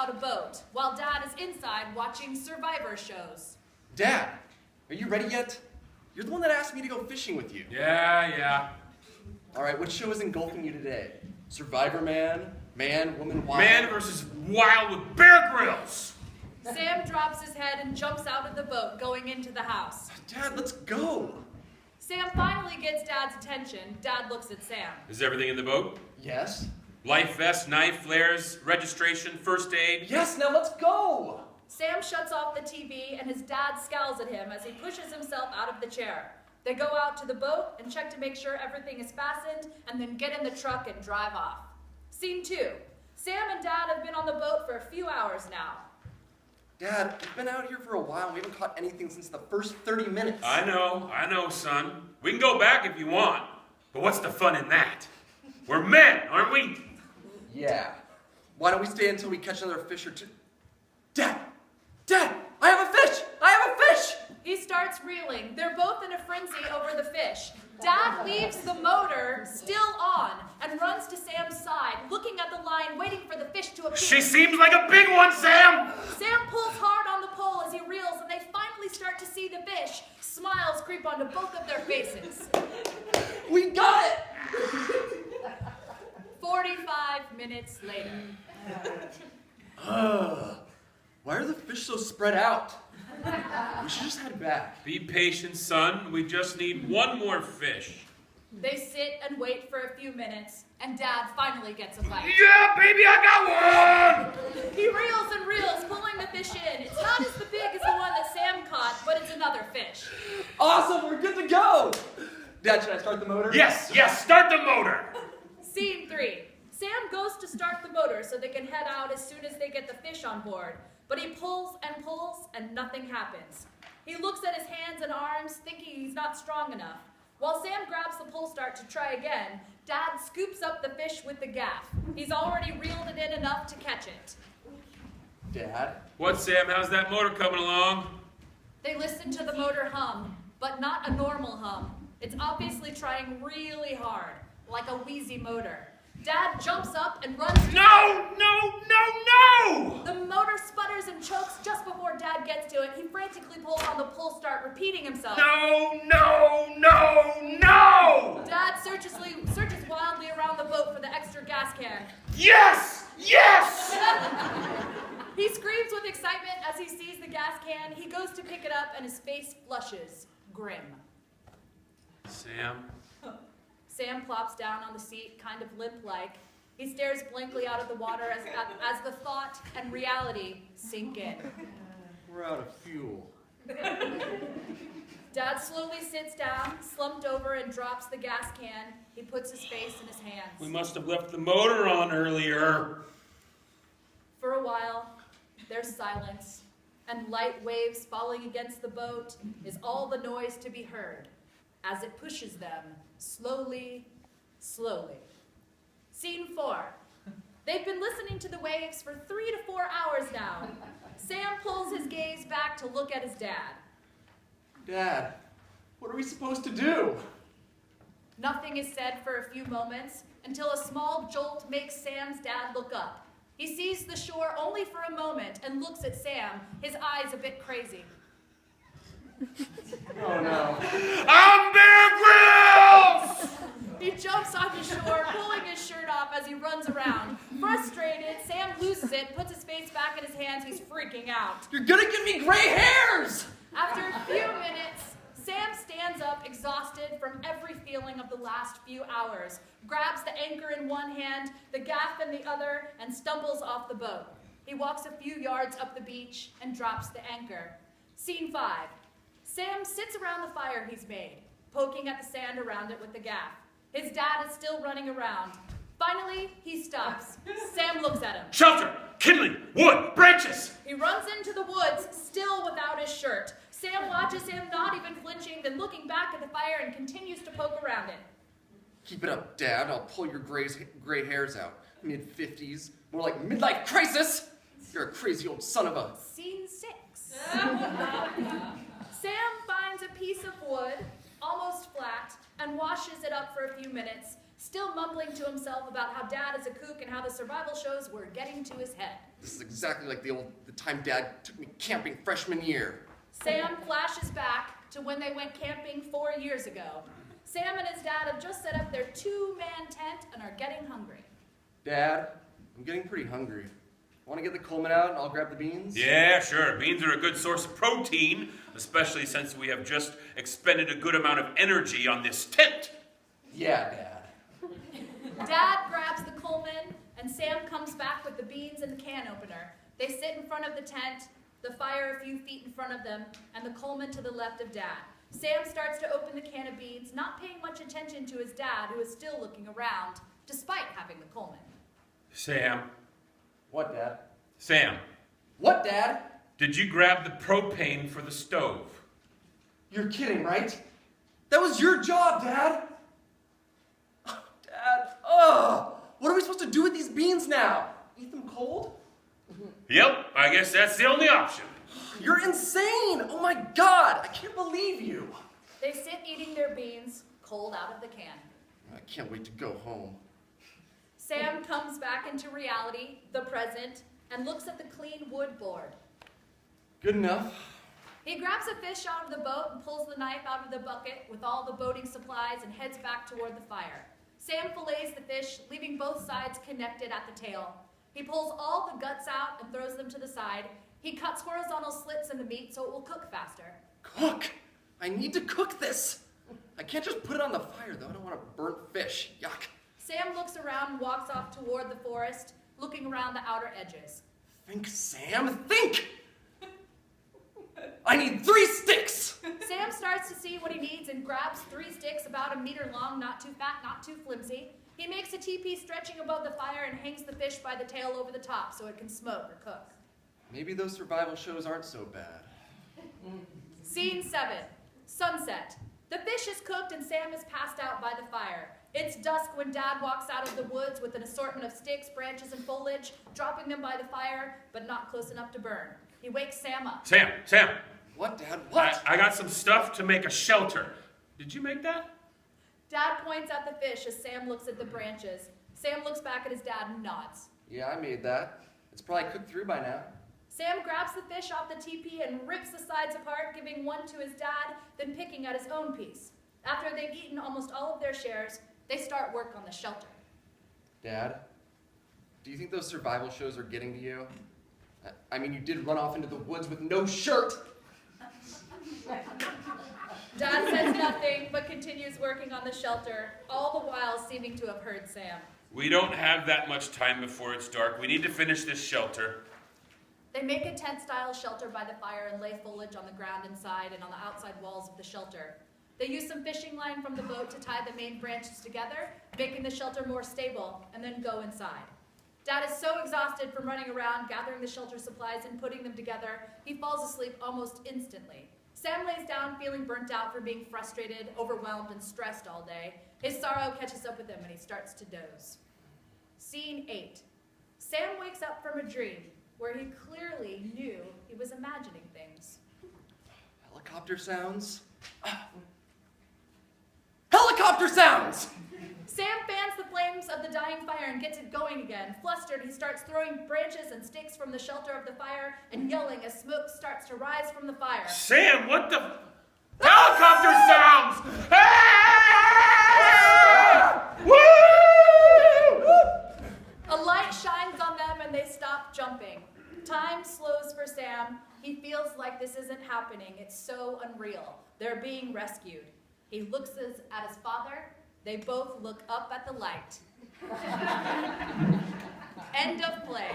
out a boat, while Dad is inside watching Survivor shows. Dad, are you ready yet? You're the one that asked me to go fishing with you. Yeah. All right, what show is engulfing you today? Survivor Man, Woman, Wild? Man versus Wild with Bear Grylls. Sam drops his head and jumps out of the boat, going into the house. Dad, let's go. Sam finally gets Dad's attention. Dad looks at Sam. Is everything in the boat? Yes? Life vest, knife, flares, registration, first aid. Yes, now let's go. Sam shuts off the TV and his dad scowls at him as he pushes himself out of the chair. They go out to the boat and check to make sure everything is fastened and then get in the truck and drive off. Scene 2. Sam and Dad have been on the boat for a few hours now. Dad, we've been out here for a while and we haven't caught anything since the first 30 minutes. I know, son. We can go back if you want. But what's the fun in that? We're men, aren't we? Yeah. Why don't we stay until we catch another fish or two? Dad! I have a fish! He starts reeling. They're both in a frenzy over the fish. Dad leaves the motor still on and runs to Sam's side, looking at the line, waiting for the fish to appear. She seems like a big one, Sam! Sam pulls hard on the pole as he reels, and they finally start to see the fish. Smiles creep onto both of their faces. We got it! 45 minutes later. Why are the fish so spread out? We should just head back. Be patient, son. We just need one more fish. They sit and wait for a few minutes, and Dad finally gets a bite. Yeah, baby, I got one! He reels and reels, pulling the fish in. It's not as big as the one that Sam caught, but it's another fish. Awesome, we're good to go! Dad, should I start the motor? Yes, start the motor! Scene 3. Sam goes to start the motor so they can head out as soon as they get the fish on board. But he pulls, and nothing happens. He looks at his hands and arms, thinking he's not strong enough. While Sam grabs the pull start to try again, Dad scoops up the fish with the gaff. He's already reeled it in enough to catch it. Dad? What, Sam? How's that motor coming along? They listen to the motor hum, but not a normal hum. It's obviously trying really hard, like a wheezy motor. Dad jumps up and runs. No! The motor sputters and chokes just before Dad gets to it. He frantically pulls on the pull start, repeating himself. No! Dad searches wildly around the boat for the extra gas can. Yes! He screams with excitement as he sees the gas can. He goes to pick it up and his face flushes, grim. Sam? Sam plops down on the seat, kind of limp-like. He stares blankly out of the water as the thought and reality sink in. We're out of fuel. Dad slowly sits down, slumped over, and drops the gas can. He puts his face in his hands. We must have left the motor on earlier. For a while, there's silence, and light waves falling against the boat is all the noise to be heard as it pushes them slowly. Scene 4. They've been listening to the waves for 3 to 4 hours now. Sam pulls his gaze back to look at his dad. Dad, what are we supposed to do? Nothing is said for a few moments until a small jolt makes Sam's dad look up. He sees the shore only for a moment and looks at Sam, his eyes a bit crazy. Oh no. I'm Bear Grylls! He jumps onto shore, pulling his shirt off as he runs around. Frustrated, Sam loses it, puts his face back in his hands. He's freaking out. You're gonna give me gray hairs! After a few minutes, Sam stands up, exhausted from every feeling of the last few hours, grabs the anchor in one hand, the gaff in the other, and stumbles off the boat. He walks a few yards up the beach and drops the anchor. Scene 5. Sam sits around the fire he's made, poking at the sand around it with the gaff. His dad is still running around. Finally, he stops. Sam looks at him. Shelter! Kindling! Wood! Branches! He runs into the woods, still without his shirt. Sam watches him, not even flinching, then looking back at the fire and continues to poke around it. Keep it up, Dad. I'll pull your gray hairs out. Mid-50s. More like midlife crisis! You're a crazy old son of a... Scene 6. Sam finds a piece of wood, almost flat, and washes it up for a few minutes, still mumbling to himself about how Dad is a kook and how the survival shows were getting to his head. This is exactly like the time Dad took me camping freshman year. Sam flashes back to when they went camping 4 years ago. Sam and his dad have just set up their 2-man tent and are getting hungry. Dad, I'm getting pretty hungry. Want to get the Coleman out and I'll grab the beans? Yeah, sure. Beans are a good source of protein, especially since we have just expended a good amount of energy on this tent. Yeah, Dad. Dad grabs the Coleman, and Sam comes back with the beans and the can opener. They sit in front of the tent, the fire a few feet in front of them, and the Coleman to the left of Dad. Sam starts to open the can of beans, not paying much attention to his dad, who is still looking around, despite having the Coleman. Sam. What, Dad? Sam. What, Dad? Did you grab the propane for the stove? You're kidding, right? That was your job, Dad. Oh, Dad, what are we supposed to do with these beans now? Eat them cold? Yep, I guess that's the only option. You're insane! Oh my God, I can't believe you. They sit eating their beans, cold out of the can. I can't wait to go home. Sam comes back into reality, the present, and looks at the clean wood board. Good enough. He grabs a fish out of the boat and pulls the knife out of the bucket with all the boating supplies and heads back toward the fire. Sam fillets the fish, leaving both sides connected at the tail. He pulls all the guts out and throws them to the side. He cuts horizontal slits in the meat so it will cook faster. Cook! I need to cook this. I can't just put it on the fire, though. I don't want to burnt fish. Yuck. Sam looks around and walks off toward the forest, looking around the outer edges. Think, Sam, think! I need 3 sticks! Sam starts to see what he needs and grabs 3 sticks about 1 meter long, not too fat, not too flimsy. He makes a teepee stretching above the fire and hangs the fish by the tail over the top so it can smoke or cook. Maybe those survival shows aren't so bad. Scene 7. Sunset. The fish is cooked and Sam is passed out by the fire. It's dusk when Dad walks out of the woods with an assortment of sticks, branches, and foliage, dropping them by the fire, but not close enough to burn. He wakes Sam up. Sam. What, Dad? What? I got some stuff to make a shelter. Did you make that? Dad points at the fish as Sam looks at the branches. Sam looks back at his dad and nods. Yeah, I made that. It's probably cooked through by now. Sam grabs the fish off the teepee and rips the sides apart, giving one to his dad, then picking at his own piece. After they've eaten almost all of their shares, they start work on the shelter. Dad, do you think those survival shows are getting to you? I mean, you did run off into the woods with no shirt. Dad says nothing, but continues working on the shelter, all the while seeming to have heard Sam. We don't have that much time before it's dark. We need to finish this shelter. They make a tent-style shelter by the fire and lay foliage on the ground inside and on the outside walls of the shelter. They use some fishing line from the boat to tie the main branches together, making the shelter more stable, and then go inside. Dad is so exhausted from running around, gathering the shelter supplies and putting them together, he falls asleep almost instantly. Sam lays down feeling burnt out from being frustrated, overwhelmed, and stressed all day. His sorrow catches up with him and he starts to doze. Scene 8. Sam wakes up from a dream where he clearly knew he was imagining things. Helicopter sounds? Helicopter sounds! Sam fans the flames of the dying fire and gets it going again. Flustered, he starts throwing branches and sticks from the shelter of the fire and yelling as smoke starts to rise from the fire. Sam, what the... Helicopter sounds! Ah! Woo! A light shines on them and they stop jumping. Time slows for Sam. He feels like this isn't happening. It's so unreal. They're being rescued. He looks at his father. They both look up at the light. End of play.